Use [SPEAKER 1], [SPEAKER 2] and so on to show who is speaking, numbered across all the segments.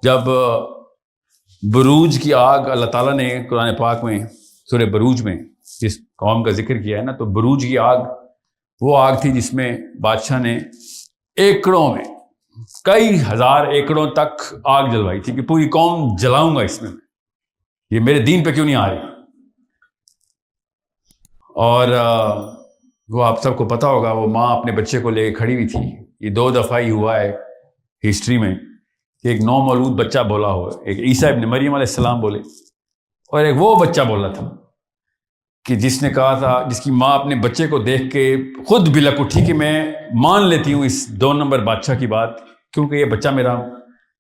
[SPEAKER 1] جب بروج کی آگ اللہ تعالیٰ نے قرآن پاک میں سورہ بروج میں جس قوم کا ذکر کیا ہے نا، تو بروج کی آگ وہ آگ تھی جس میں بادشاہ نے ایکڑوں میں کئی ہزار ایکڑوں تک آگ جلوائی تھی کہ پوری قوم جلاؤں گا اس میں، یہ میرے دین پہ کیوں نہیں آ رہی۔ اور وہ آپ سب کو پتا ہوگا، وہ ماں اپنے بچے کو لے کے کھڑی ہوئی تھی۔ یہ 2 دفعہ ہی ہوا ہے ہسٹری میں کہ ایک نومولود بچہ بولا ہو، ایک عیسیٰ ابن مریم علیہ السلام بولے، اور ایک وہ بچہ بولا تھا کہ جس نے کہا تھا، جس کی ماں اپنے بچے کو دیکھ کے خود بلک اٹھی کہ میں مان لیتی ہوں اس 2 نمبر بادشاہ کی بات، کیونکہ یہ بچہ میرا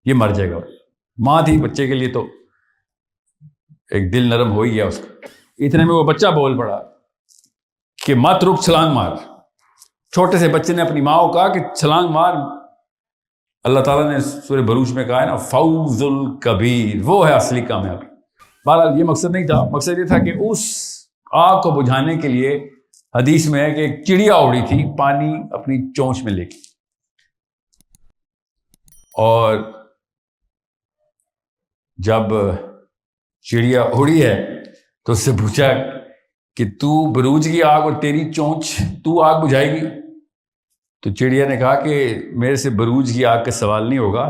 [SPEAKER 1] یہ مر جائے گا۔ ماں تھی بچے کے لیے تو ایک دل نرم ہو ہی گیا اس کا۔ اتنے میں وہ بچہ بول پڑا کہ مت رک، چھلانگ مار۔ چھوٹے سے بچے نے اپنی ماں کو کہا کہ چھلانگ مار۔ اللہ تعالیٰ نے سورہ بروج میں کہا ہے نا، فوز الکبیر، وہ ہے اصلی کامیابی۔ بہرحال یہ مقصد نہیں تھا، مقصد یہ تھا کہ اس آگ کو بجھانے کے لیے حدیث میں ہے کہ ایک چڑیا اڑی تھی پانی اپنی چونچ میں لے کے، اور جب چڑیا اڑی ہے تو اس سے پوچھا کہ تو بروج کی آگ اور تیری چونچ، تو آگ بجھائے گی؟ تو چڑیا نے کہا کہ میرے سے بروج کی آگ کا سوال نہیں ہوگا،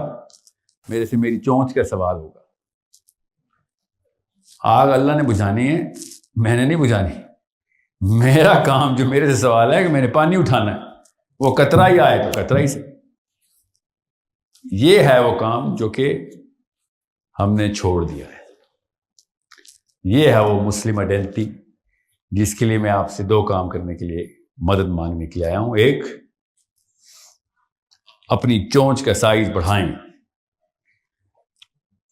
[SPEAKER 1] میرے سے میری چونچ کا سوال ہوگا۔ آگ اللہ نے بجھانی ہے، میں نے نہیں بجھانی۔ میرا کام جو میرے سے سوال ہے کہ میں نے پانی اٹھانا ہے، وہ قطرہ ہی آئے تو قطرہ ہی سے۔ یہ ہے وہ کام جو کہ ہم نے چھوڑ دیا ہے۔ یہ ہے وہ مسلم آئیڈینٹی جس کے لیے میں آپ سے 2 کام کرنے کے لیے مدد مانگنے کے لیے آیا ہوں۔ ایک، اپنی چونچ کا سائز بڑھائیں۔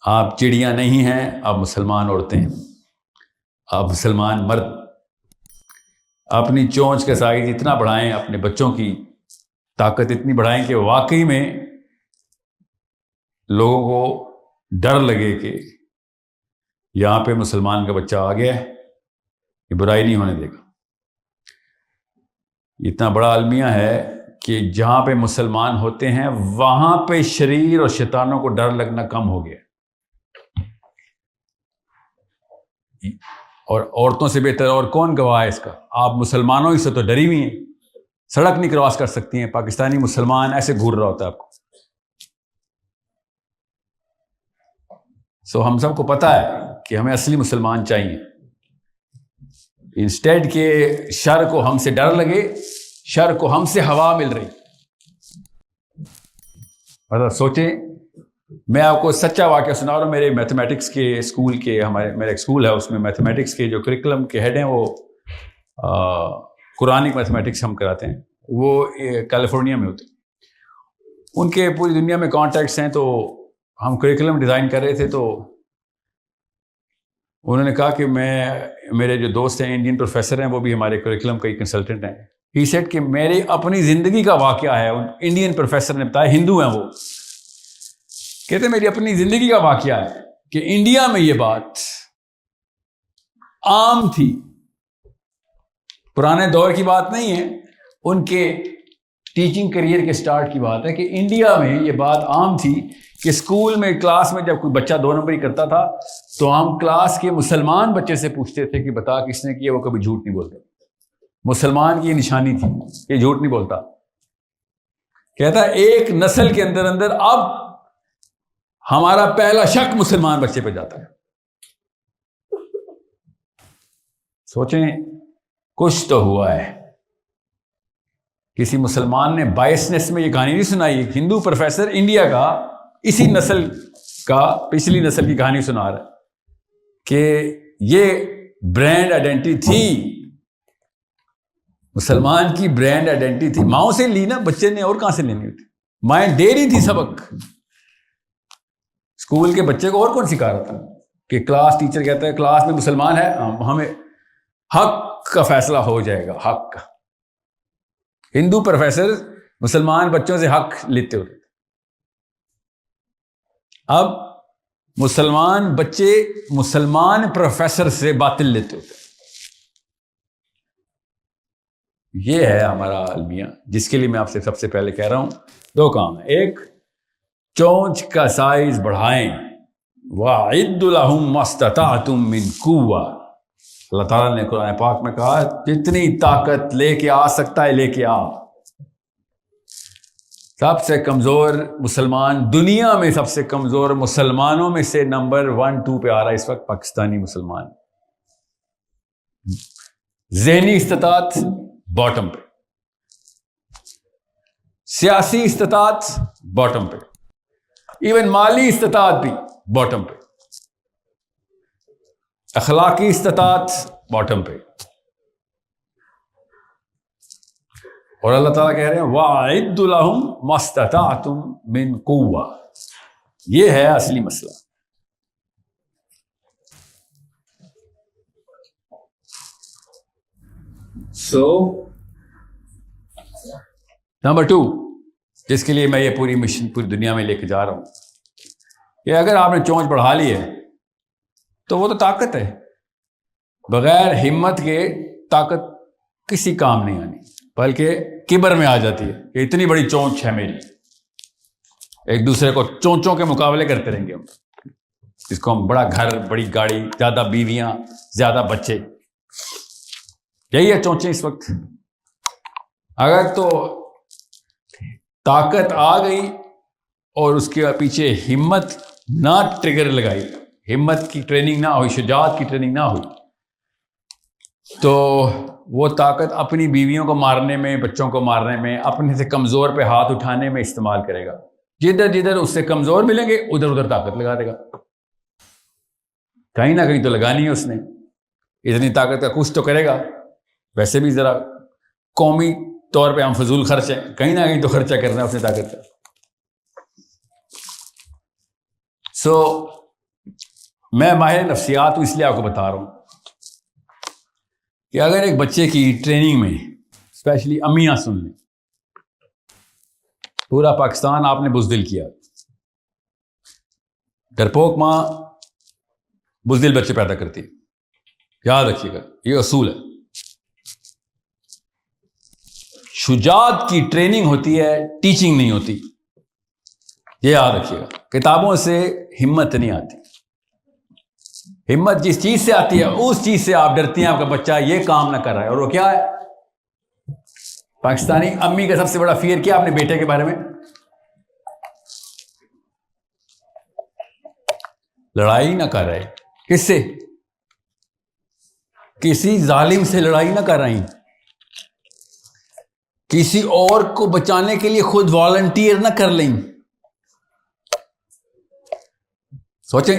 [SPEAKER 1] آپ چڑیاں نہیں ہیں، آپ مسلمان عورتیں ہیں، آپ مسلمان مرد، اپنی چونچ کا سائز اتنا بڑھائیں، اپنے بچوں کی طاقت اتنی بڑھائیں کہ واقعی میں لوگوں کو ڈر لگے کہ یہاں پہ مسلمان کا بچہ آ گیا ہے، یہ برائی نہیں ہونے دے گا۔ اتنا بڑا المیہ ہے کہ جہاں پہ مسلمان ہوتے ہیں وہاں پہ شریر اور شیطانوں کو ڈر لگنا کم ہو گیا، اور عورتوں سے بہتر اور کون گواہ ہے اس کا؟ آپ مسلمانوں ہی سے تو ڈری ہوئی ہیں، سڑک نہیں کراس کر سکتی ہیں۔ پاکستانی مسلمان ایسے گھور رہا ہوتا ہے آپ کو۔ سو ہم سب کو پتہ ہے کہ ہمیں اصلی مسلمان چاہیے، انسٹیڈ کہ شر کو ہم سے ڈر لگے، شر کو ہم سے ہوا مل رہی۔ مطلب سوچیں، میں آپ کو سچا واقعہ سنا رہا ہوں۔ میرے میتھمیٹکس کے اسکول کے، میرا ایک اسکول ہے، اس میں میتھمیٹکس کے جو کریکولم کے ہیڈ ہیں وہ قرآنک میتھمیٹکس ہم کراتے ہیں، وہ کیلیفورنیا میں ہوتے ہیں۔ ان کے پوری دنیا میں کانٹیکٹس ہیں، تو ہم کریکولم ڈیزائن کر رہے تھے، تو انہوں نے کہا کہ میرے جو دوست ہیں انڈین پروفیسر ہیں، وہ بھی ہمارے کریکولم کا کنسلٹنٹ ہیں، ہی سیڈ کہ میری اپنی زندگی کا واقعہ ہے۔ انڈین پروفیسر نے بتایا، ہندو ہیں وہ، کہتے میری اپنی زندگی کا واقعہ ہے کہ انڈیا میں یہ بات عام تھی، پرانے دور کی بات نہیں ہے، ان کے ٹیچنگ کریئر کے سٹارٹ کی بات ہے کہ انڈیا میں یہ بات عام تھی کہ اسکول میں کلاس میں جب کوئی بچہ 2 نمبری کرتا تھا تو ہم کلاس کے مسلمان بچے سے پوچھتے تھے کہ بتا کس نے کیا، وہ کبھی جھوٹ نہیں بولتا۔ مسلمان کی یہ نشانی تھی، یہ جھوٹ نہیں بولتا۔ کہتا ایک نسل کے اندر اب ہمارا پہلا شک مسلمان بچے پہ جاتا ہے۔ سوچیں، کچھ تو ہوا ہے۔ کسی مسلمان نے بائسنس میں یہ کہانی نہیں سنائی، ایک ہندو پروفیسر انڈیا کا اسی نسل کا، پچھلی نسل کی کہانی سنا رہا ہے کہ یہ برانڈ آئیڈینٹی تھی، مسلمان کی برانڈ آئیڈینٹی تھی۔ ماؤں سے لی نا بچے نے، اور کہاں سے لینی ہوتی؟ مائیں دے رہی تھی سبق۔ اسکول کے بچے کو اور کون سکھا رہا تھا کہ کلاس ٹیچر کہتا ہے کلاس میں مسلمان ہے، ہمیں حق کا فیصلہ ہو جائے گا، حق کا۔ ہندو پروفیسر مسلمان بچوں سے حق لیتے ہوتے، اب مسلمان بچے مسلمان پروفیسر سے باطل لیتے ہوتے۔ یہ ہے ہمارا المیہ، جس کے لیے میں آپ سے سب سے پہلے کہہ رہا ہوں 2 کام ہے۔ ایک، چونچ کا سائز بڑھائیں. وَأَعِدُّ لَهُم مَّا اسْتَطَعْتُم مِّن قُوَّةٍ. اللہ تعالیٰ نے قرآن پاک میں کہا جتنی طاقت لے کے آ سکتا ہے لے کے آ. سب سے کمزور مسلمان دنیا میں، سب سے کمزور مسلمانوں میں سے نمبر 1 2 پہ آ رہا ہے اس وقت پاکستانی مسلمان. ذہنی استطاعت باٹم پہ، سیاسی استطاعت باٹم پہ، ایون مالی استطاعت بھی باٹم پہ، اخلاقی استطاعت باٹم پہ. اور اللہ تعالیٰ کہہ رہے ہیں وَأَعِدُّ لَهُم مَّا اسْتَطَعْتُم مِّن قُوَّةٍ. یہ ہے اصلی مسئلہ. نمبر 2 جس کے لیے میں یہ پوری مشن پوری دنیا میں لے کے جا رہا ہوں کہ اگر آپ نے چونچ بڑھا لی ہے تو وہ تو طاقت ہے. بغیر ہمت کے طاقت کسی کام نہیں آنی، بلکہ کبر میں آ جاتی ہے کہ اتنی بڑی چونچ ہے میری. ایک دوسرے کو چونچوں کے مقابلے کرتے رہیں گے ہم، جس کو ہم بڑا گھر، بڑی گاڑی، زیادہ بیویاں، زیادہ بچے، یہی ہے چونچیں اس وقت. اگر تو طاقت آ گئی اور اس کے پیچھے ہمت نہ ٹریگر لگائی، ہمت کی ٹریننگ نہ ہوئی، شجاعت کی ٹریننگ نہ ہوئی، تو وہ طاقت اپنی بیویوں کو مارنے میں، بچوں کو مارنے میں، اپنے سے کمزور پہ ہاتھ اٹھانے میں استعمال کرے گا. جدھر جدھر اس سے کمزور ملیں گے ادھر ادھر طاقت لگا دے گا. کہیں نہ کہیں تو لگانی ہے اس نے. اتنی طاقت کا کچھ تو کرے گا. ویسے بھی ذرا قومی طور پہ ہم فضول خرچ ہیں، کہیں نہ کہیں تو خرچہ کرنا ہے اس نے طاقت کا. میں ماہر نفسیات ہوں، اس لیے آپ کو بتا رہا ہوں کہ اگر ایک بچے کی ٹریننگ میں اسپیشلی امیاں سن لیں، پورا پاکستان آپ نے بزدل کیا. ڈرپوک ماں بزدل بچے پیدا کرتی ہے، یاد رکھیے گا، یہ اصول ہے. شجاعت کی ٹریننگ ہوتی ہے، ٹیچنگ نہیں ہوتی، یہ یاد رکھیے گا. کتابوں سے ہمت نہیں آتی. ہمت جس چیز سے آتی ہے اس چیز سے آپ ڈرتی ہیں آپ کا بچہ یہ کام نہ کر رہا ہے. اور وہ کیا ہے؟ پاکستانی امی کا سب سے بڑا فیئر کیا اپنے بیٹے کے بارے میں؟ لڑائی نہ کر رہے. کس سے؟ کسی ظالم سے لڑائی نہ کر رہی، کسی اور کو بچانے کے لیے خود والنٹیئر نہ کر لیں. سوچیں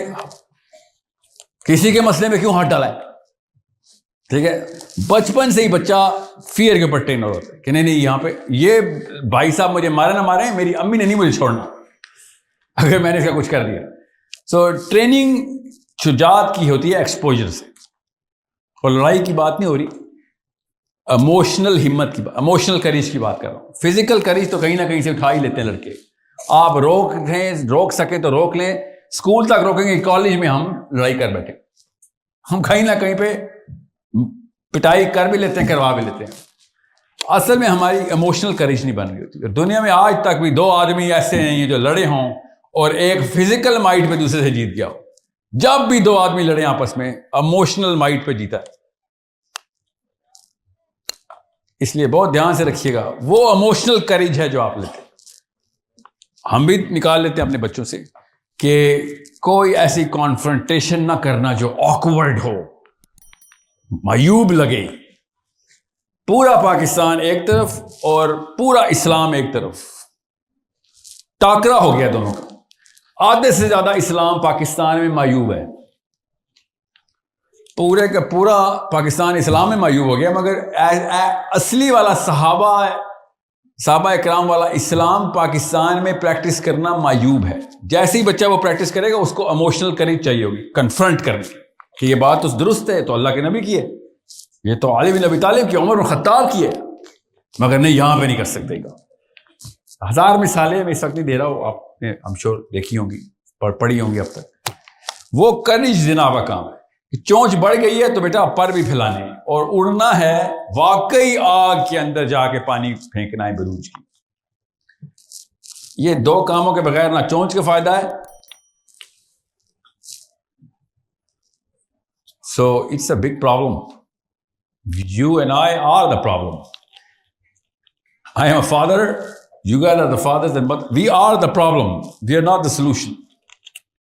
[SPEAKER 1] کسی کے مسئلے میں کیوں ہاتھ ڈالا ہے. ٹھیک ہے، بچپن سے ہی بچہ فیئر کے اوپر ٹرینر ہوتا ہے کہ نہیں یہاں پہ یہ بھائی صاحب مجھے مارے نہ مارے، میری امی نے نہیں مجھے چھوڑنا اگر میں نے اس کا کچھ کر دیا. ٹریننگ شجاعت کی ہوتی ہے ایکسپوجر سے. اور لڑائی کی بات نہیں ہو رہی، ایموشنل ہمت کی بات، ایموشنل کریج کی بات کر رہا ہوں. فزیکل کریج تو کہیں نہ کہیں سے اٹھا ہی لیتے ہیں لڑکے. آپ روک سکے تو روک لیں، اسکول تک روکیں گے، کالج میں ہم لڑائی کر بیٹھے. ہم کہیں نہ کہیں پہ پٹائی کر بھی لیتے ہیں، کروا بھی لیتے ہیں. اصل میں ہماری ایموشنل کریج نہیں بن رہی ہوتی. دنیا میں آج تک بھی 2 آدمی ایسے ہیں جو لڑے ہوں اور ایک فزیکل مائٹ پہ دوسرے سے جیت گیا ہو. جب بھی 2 آدمی لڑے آپس میں ایموشنل مائٹ پہ جیتا ہے. اس لیے بہت دھیان سے رکھیے گا، وہ ایموشنل کریج ہے جو آپ لیتے ہیں. ہم بھی نکال لیتے ہیں اپنے بچوں سے کہ کوئی ایسی کانفرنٹیشن نہ کرنا جو آکورڈ ہو، معیوب لگے. پورا پاکستان ایک طرف اور پورا اسلام ایک طرف، ٹاکرا ہو گیا دونوں کا. آدھے سے زیادہ اسلام پاکستان میں معیوب ہے. پورے کا پورا پاکستان اسلام میں معیوب ہو گیا، مگر اصلی والا صحابہ اکرام والا اسلام پاکستان میں پریکٹس کرنا معیوب ہے. جیسے ہی بچہ وہ پریکٹس کرے گا اس کو ایموشنل کریج چاہیے ہوگی، کنفرنٹ کرنے کہ یہ بات تو درست ہے، تو اللہ کے نبی کی ہے، یہ تو علی بن ابی طالب کی، عمر بن خطاب کی ہے، مگر نہیں یہاں پہ نہیں کر سکتے گا. 1000 مثالیں میں اس وقت نہیں دے رہا ہوں، آپ نے ہم شور دیکھی ہوں گی، پڑھی ہوں گی اب تک. وہ کریج جناب کا کام ہے. چونچ بڑھ گئی ہے تو بیٹا پر بھی پھیلانے اور اڑنا ہے، واقعی آگ کے اندر جا کے پانی پھینکنا ہے بروج کی. یہ دو کاموں کے بغیر نہ چونچ کا فائدہ ہے. So it's a big problem. You and I are the problem. I am a father, you guys are the fathers and mothers. We are the problem. We are not the solution.